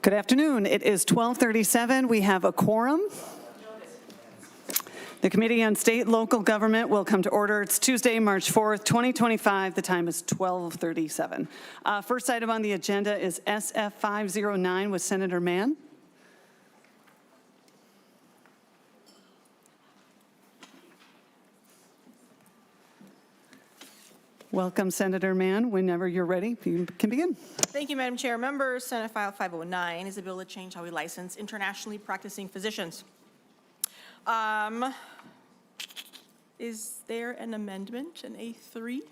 Good afternoon. It is 12:37. We have a quorum. The Committee on State and Local Government will come to order. It's Tuesday, March 4th, 2025. The time is 12:37. First item on the agenda is SF 509 with Senator Mann. Welcome, Senator Mann. Whenever you're ready, you can begin. Thank you, Madam Chair. Members, Senate File 509 is a bill to change how we license internationally practicing physicians. Is there an amendment, an A3?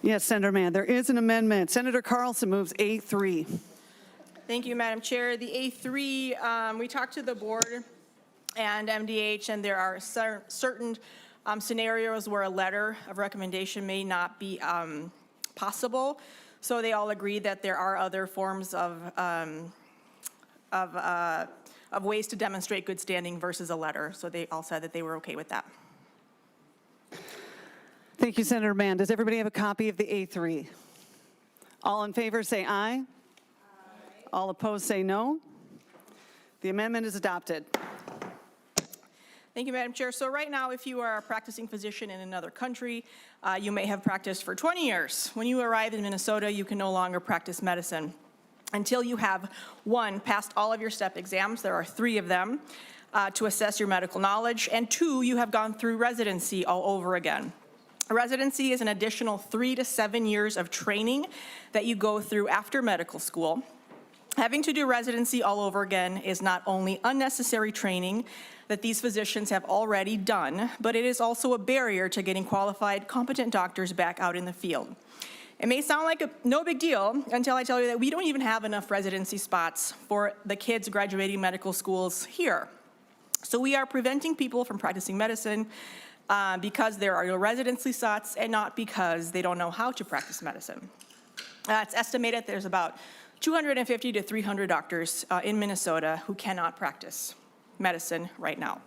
Yes, Senator Mann, there is an amendment. Senator Carlson moves A3. Thank you, Madam Chair. The A3, we talked to the board and MDH, and there are certain scenarios where a letter of recommendation may not be possible. So they all agree that there are other forms of ways to demonstrate good standing versus a letter. So they all said that they were okay with that. Thank you, Senator Mann. Does everybody have a copy of the A3? All in favor say aye. Aye. All opposed say no. The amendment is adopted. Thank you, Madam Chair. So right now, if you are a practicing physician in another country, you may have practiced for 20 years. When you arrive in Minnesota, you can no longer practice medicine until you have, one, passed all of your STEP exams. There are 3 of them to assess your medical knowledge, and 2, you have gone through residency all over again. Residency is an additional 3 to 7 years of training that you go through after medical school. Having to do residency all over again is not only unnecessary training that these physicians have already done, but it is also a barrier to getting qualified, competent doctors back out in the field. It may sound like no big deal until I tell you that we don't even have enough residency spots for the kids graduating medical schools here. So we are preventing people from practicing medicine because there are no residency slots and not because they don't know how to practice medicine. It's estimated there's about 250 to 300 doctors in Minnesota who cannot practice medicine right now.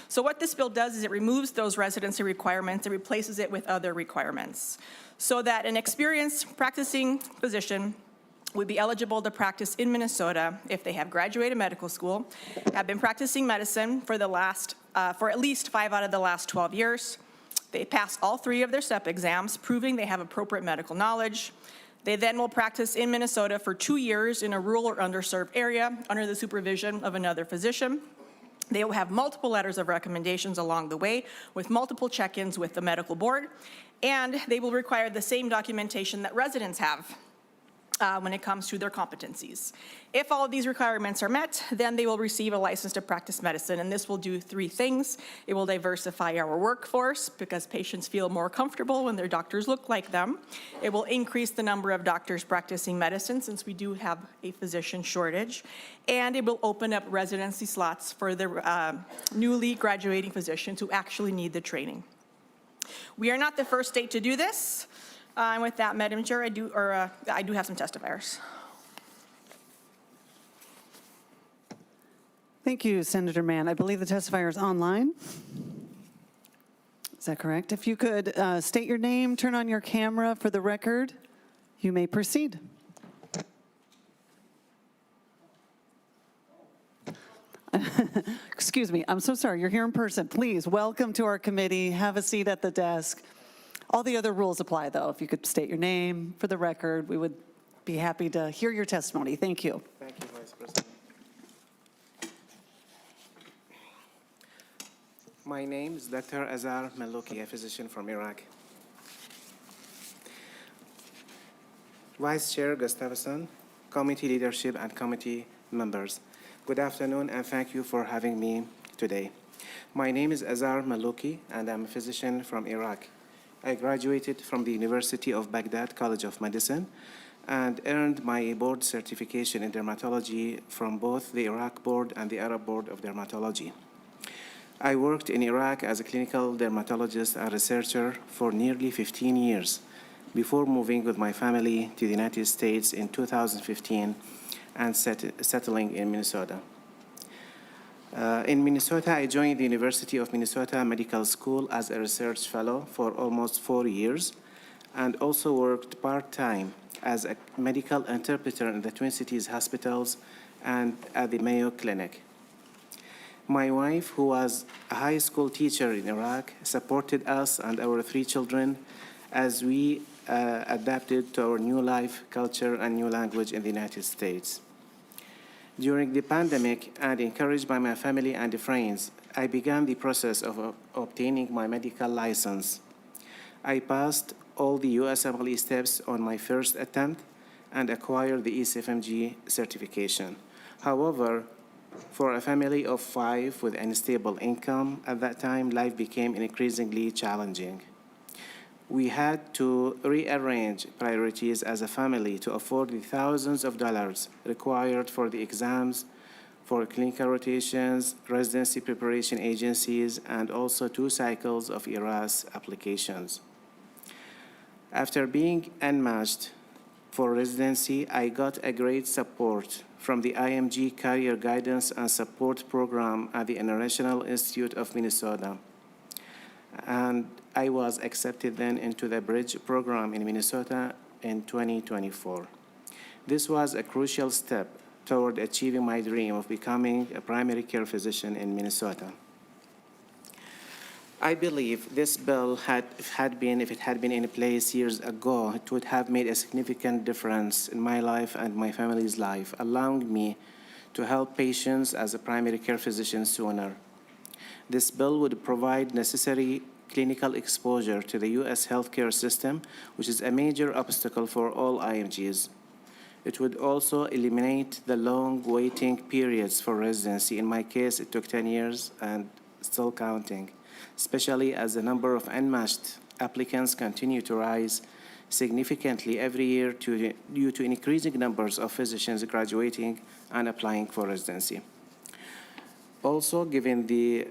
So what this bill does is it removes those residency requirements and replaces it with other requirements so that an experienced practicing physician would be eligible to practice in Minnesota if they have graduated medical school, have been practicing medicine for at least 5 out of the last 12 years. They passed all 3 of their STEP exams, proving they have appropriate medical knowledge. They then will practice in Minnesota for 2 years in a rural or underserved area under the supervision of another physician. They will have multiple letters of recommendations along the way with multiple check-ins with the medical board, and they will require the same documentation that residents have when it comes to their competencies. If all of these requirements are met, then they will receive a license to practice medicine, and this will do 3 things. It will diversify our workforce because patients feel more comfortable when their doctors look like them. It will increase the number of doctors practicing medicine since we do have a physician shortage, and it will open up residency slots for the newly graduating physicians who actually need the training. We are not the first state to do this. And with that, Madam Chair, I do have some testifiers. Thank you, Senator Mann. I believe the testifier is online. Is that correct? If you could state your name, turn on your camera for the record, you may proceed. Excuse me, I'm so sorry. You're here in person. Please, welcome to our committee. Have a seat at the desk. All the other rules apply, though. If you could state your name for the record, we would be happy to hear your testimony. Thank you. Thank you, Vice President. My name is Dr. Azar Malouki, a physician from Iraq. Vice Chair Gustafson, committee leadership and committee members. Good afternoon and thank you for having me today. My name is Azar Malouki and I'm a physician from Iraq. I graduated from the University of Baghdad College of Medicine and earned my board certification in dermatology from both the Iraq Board and the Arab Board of Dermatology. I worked in Iraq as a clinical dermatologist and researcher for nearly 15 years before moving with my family to the United States in 2015 and settling in Minnesota. In Minnesota, I joined the University of Minnesota Medical School as a research fellow for almost 4 years. and also worked part-time as a medical interpreter in the Twin Cities hospitals and at the Mayo Clinic. My wife, who was a high school teacher in Iraq, supported us and our 3 children as we adapted to our new life, culture, and new language in the United States. During the pandemic, and encouraged by my family and friends, I began the process of obtaining my medical license. I passed all the USMLE steps on my first attempt and acquired the ECFMG certification. However, for a family of 5 with unstable income, at that time, life became increasingly challenging. We had to rearrange priorities as a family to afford the thousands of dollars required for the exams, for clinical rotations, residency preparation agencies, and also 2 cycles of ERAS applications. After being unmatched for residency, I got a great support from the IMG Career Guidance and Support Program at the International Institute of Minnesota. And I was accepted then into the Bridge program in Minnesota in 2024. This was a crucial step toward achieving my dream of becoming a primary care physician in Minnesota. I believe this bill if it had been in place years ago, it would have made a significant difference in my life and my family's life, allowing me to help patients as a primary care physician sooner. This bill would provide necessary clinical exposure to the U.S. healthcare system, which is a major obstacle for all IMGs. It would also eliminate the long waiting periods for residency. In my case, it took 10 years and still counting, especially as the number of unmatched applicants continue to rise significantly every year due to increasing numbers of physicians graduating and applying for residency. Also, given the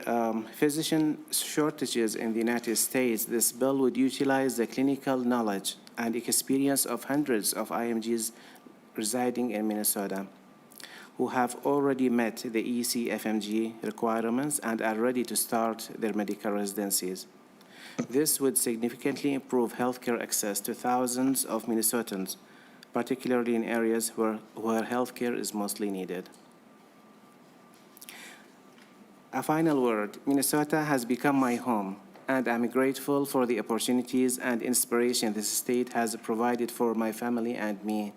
physician shortages in the United States, this bill would utilize the clinical knowledge and experience of hundreds of IMGs residing in Minnesota who have already met the ECFMG requirements and are ready to start their medical residencies. This would significantly improve healthcare access to thousands of Minnesotans, particularly in areas where healthcare is mostly needed. A final word, Minnesota has become my home, and I'm grateful for the opportunities and inspiration this state has provided for my family and me.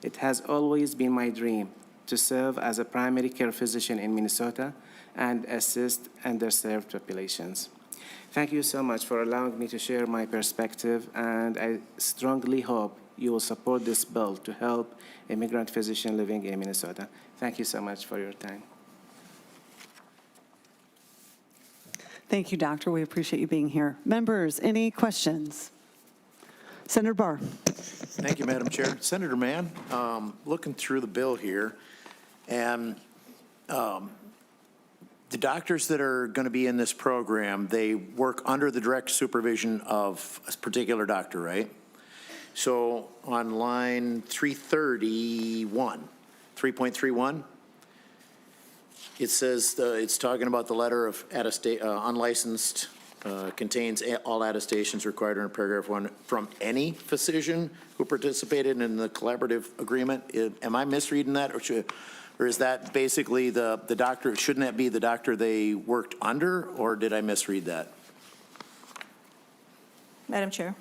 It has always been my dream to serve as a primary care physician in Minnesota and assist underserved populations. Thank you so much for allowing me to share my perspective, and I strongly hope you will support this bill to help immigrant physicians living in Minnesota. Thank you so much for your time. Thank you, Doctor. We appreciate you being here. Members, any questions? Senator Barr. Thank you, Madam Chair. Senator Mann, looking through the bill here, and the doctors that are going to be in this program, they work under the direct supervision of a particular doctor, right? So on line 3.31, it says it's talking about the letter of unlicensed contains all attestations required in paragraph 1 from any physician who participated in the collaborative agreement. Am I misreading that, or is that basically the doctor? Shouldn't that be the doctor they worked under, or did I misread that? Madam Chair,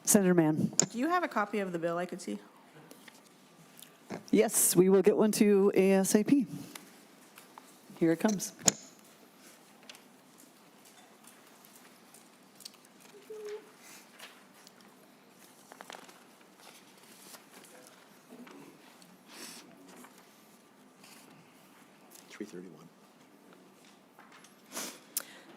Senator Mann. do you have a copy of the bill I could see? Yes, we will get one to you ASAP. Here it comes.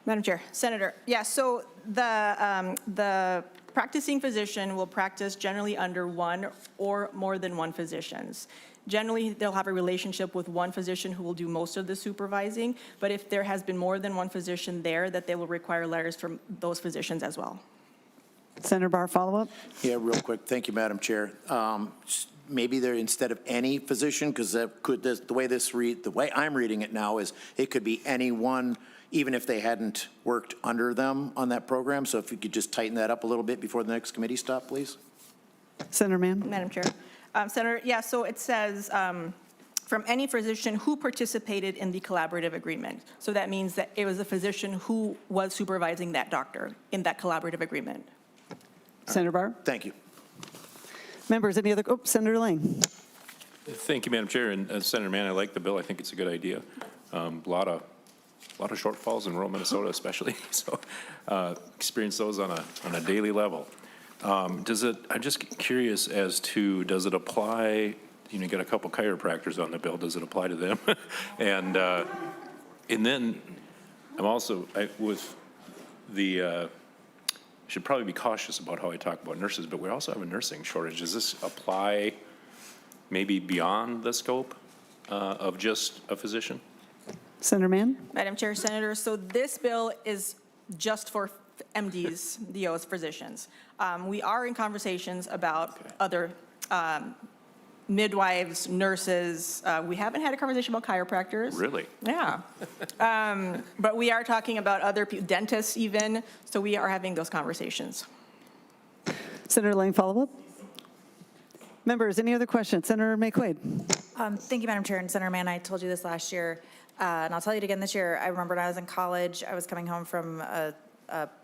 Madam Chair, Senator, yeah, so the practicing physician will practice generally under one or more than one physicians. Generally, they'll have a relationship with one physician who will do most of the supervising, but if there has been more than one physician there, that they will require letters from those physicians as well. Senator Barr, follow-up? Yeah, real quick. Thank you, Madam Chair. Maybe there, instead of any physician, because the way I'm reading it now is it could be any one even if they hadn't worked under them on that program. So if you could just tighten that up a little bit before the next committee stop, please. Senator Mann? Madam Chair. Senator, yeah, so it says from any physician who participated in the collaborative agreement. So that means that it was a physician who was supervising that doctor in that collaborative agreement. Senator Barr? Thank you. Members, any other, Senator Lang. Thank you, Madam Chair. And Senator Mann, I like the bill. I think it's a good idea. A lot of shortfalls in rural Minnesota, especially. So experience those on a daily level. I'm just curious as to, does it apply, you got a couple chiropractors on the bill, does it apply to them? and then I'm also, should probably be cautious about how I talk about nurses, but we also have a nursing shortage. Does this apply maybe beyond the scope of just a physician? Senator Mann? Madam Chair, Senator, so this bill is just for MDs, DOs, physicians. We are in conversations about other midwives, nurses. We haven't had a conversation about chiropractors. Really? Yeah. But we are talking about other people, dentists even, so we are having those conversations. Senator Lang, follow-up? Members, any other questions? Senator McQuaid? Thank you, Madam Chair. And Senator Mann, I told you this last year, and I'll tell you it again this year. I remember when I was in college, I was coming home from a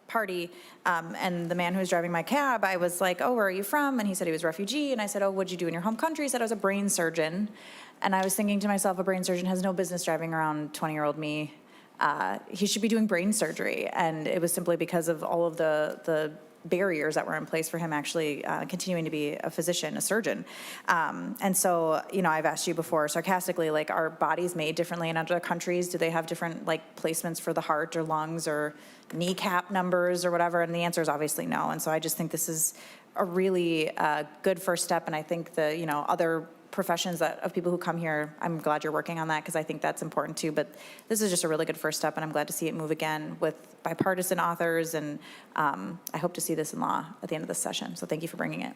party, and the man who was driving my cab, I was like, oh, where are you from? And he said he was a refugee. And I said, oh, what'd you do in your home country? He said I was a brain surgeon. And I was thinking to myself, a brain surgeon has no business driving around 20-year-old me. He should be doing brain surgery. And it was simply because of all of the barriers that were in place for him actually continuing to be a physician, a surgeon. And so, I've asked you before sarcastically, like, are bodies made differently in other countries? Do they have different, placements for the heart or lungs or kneecap numbers or whatever? And the answer is obviously no. And so I just think this is a really good first step. And I think the, other professions of people who come here, I'm glad you're working on that because I think that's important too. But this is just a really good first step, and I'm glad to see it move again with bipartisan authors, and I hope to see this in law at the end of this session. So thank you for bringing it.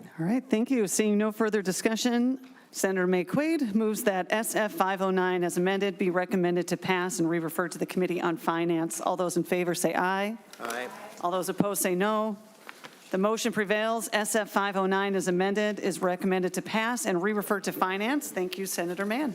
All right, thank you. Seeing no further discussion, Senator McQuaid moves that SF 509 as amended be recommended to pass and re-referred to the Committee on Finance. All those in favor say aye. Aye. All those opposed say no. The motion prevails. SF 509 as amended is recommended to pass and re-referred to Finance. Thank you, Senator Mann.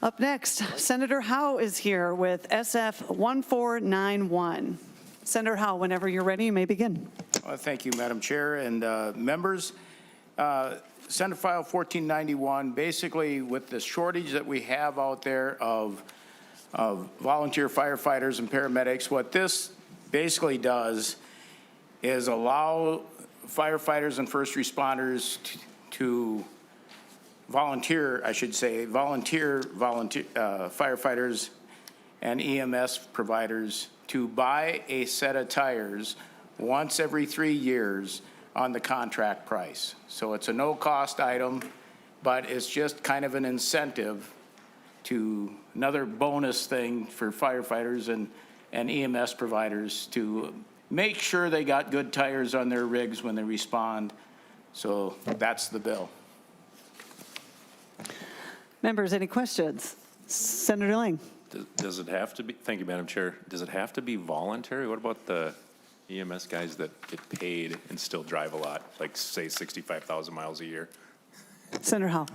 Up next, Senator Howe is here with SF 1491. Senator Howe, whenever you're ready, you may begin. Thank you, Madam Chair and members. Senate File 1491, basically with the shortage that we have out there of volunteer firefighters and paramedics, what this basically does is allow firefighters and first responders to volunteer firefighters and EMS providers to buy a set of tires once every 3 years on the contract price. So it's a no-cost item, but it's just kind of an incentive to another bonus thing for firefighters and EMS providers to make sure they got good tires on their rigs when they respond. So that's the bill. Members, any questions? Senator Lang. Does it have to be, thank you, Madam Chair. Does it have to be voluntary? What about the EMS guys that get paid and still drive a lot, like say 65,000 miles a year? Senator Howe.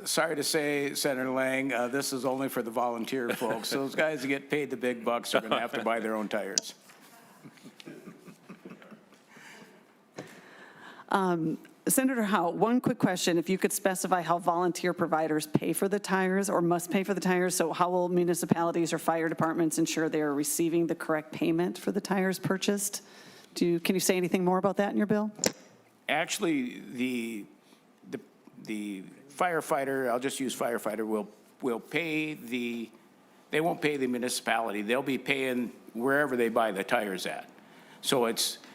Sorry to say, Senator Lang, this is only for the volunteer folks. Those guys that get paid the big bucks are going to have to buy their own tires. Senator Howe, one quick question. If you could specify how volunteer providers pay for the tires or must pay for the tires, so how will municipalities or fire departments ensure they are receiving the correct payment for the tires purchased? Can you say anything more about that in your bill? Actually, the firefighter, I'll just use firefighter, will pay they won't pay the municipality. They'll be paying wherever they buy the tires at. So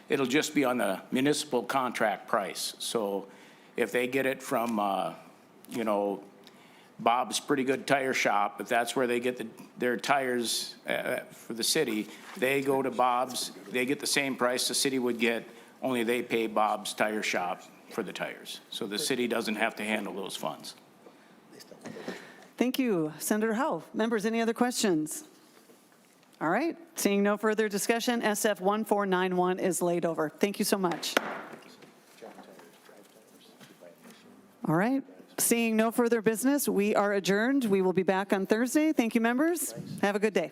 it'll just be on the municipal contract price. So if they get it from, Bob's Pretty Good Tire Shop, if that's where they get their tires for the city, they go to Bob's, they get the same price the city would get, only they pay Bob's Tire Shop for the tires. So the city doesn't have to handle those funds. Thank you, Senator Howe. Members, any other questions? All right, seeing no further discussion, SF 1491 is laid over. Thank you so much. All right, seeing no further business, we are adjourned. We will be back on Thursday. Thank you, members. Have a good day.